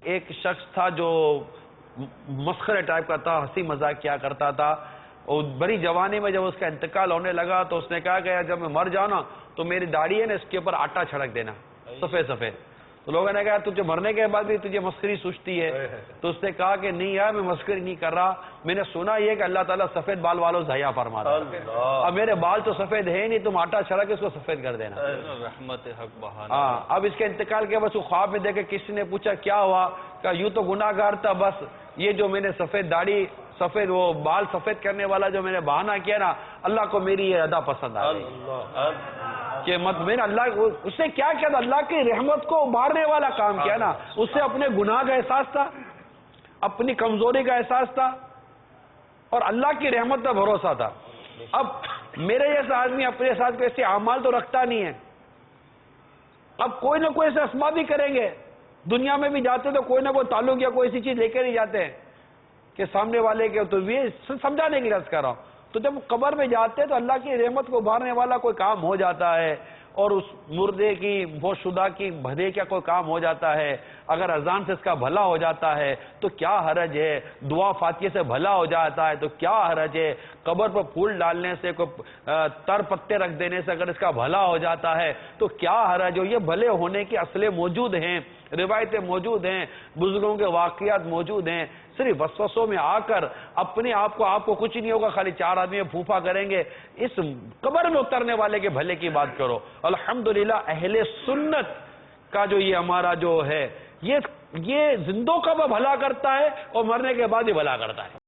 ایک شخص تھا جو مسخرے ٹائپ کا تھا، ہنسی مذاق کیا کرتا تھا، اور بڑی جوانی میں جب اس کا انتقال ہونے لگا تو اس نے کہا کہ جب میں مر جانا تو میری داڑھی ہے نا اس کے اوپر آٹا چھڑک دینا سفید سفید. تو لوگوں نے کہا تجھے مرنے کے بعد بھی تجھے مسخری سوچتی ہے؟ تو اس نے کہا کہ نہیں یار میں مسخری نہیں کر رہا، میں نے سنا یہ کہ اللہ تعالیٰ سفید بال والوں سے حیا فرماتا ہے، اب میرے بال تو سفید ہے نہیں، تم آٹا چھڑک کے اس کو سفید کر دینا. رحمت حق بہانا. ہاں اب اس کے انتقال کے بس وہ خواب میں دیکھے کسی نے پوچھا کیا ہوا، کہ یوں تو گناہ گار تھا، بس یہ جو میں نے سفید داڑھی سفید وہ بال سفید کرنے والا جو میں نے بہانہ کیا نا، اللہ کو میری یہ ادا پسند آ گئی کہ میں نے اللہ اس نے کیا کیا تھا، اللہ کی رحمت کو ابھارنے والا کام کیا نا. اس سے اپنے گناہ کا احساس تھا، اپنی کمزوری کا احساس تھا، اور اللہ کی رحمت کا بھروسہ تھا. اب میرے جیسا آدمی اپنے ساتھ کوئی ایسے اعمال تو رکھتا نہیں ہے، اب کوئی نہ کوئی ایسے اسباب بھی کریں گے. دنیا میں بھی جاتے تو کوئی نہ کوئی تعلق یا کوئی ایسی چیز لے کر ہی جاتے ہیں کہ سامنے والے کے، تو یہ سمجھانے کی رض کر رہا ہوں. تو جب قبر میں جاتے ہیں تو اللہ کی رحمت کو ابھارنے والا کوئی کام ہو جاتا ہے، اور اس مردے کی فوت شدہ کی بھلے کا کوئی کام ہو جاتا ہے. اگر اذان سے اس کا بھلا ہو جاتا ہے تو کیا حرج ہے، دعا فاتحہ سے بھلا ہو جاتا ہے تو کیا حرج ہے، قبر پر پھول ڈالنے سے، کوئی تر پتے رکھ دینے سے اگر اس کا بھلا ہو جاتا ہے تو کیا حرج ہو. یہ بھلے ہونے کی اصلیں موجود ہیں، روایتیں موجود ہیں، بزرگوں کے واقعات موجود ہیں. صرف وسوسوں میں آ کر اپنے آپ کو کچھ نہیں ہوگا، خالی چار آدمی پھوپا کریں گے. اس قبر میں اترنے والے کے بھلے کی بات کرو. الحمدللہ اہل سنت کا جو یہ ہمارا جو ہے یہ زندوں کا وہ بھلا کرتا ہے اور مرنے کے بعد ہی بھلا کرتا ہے.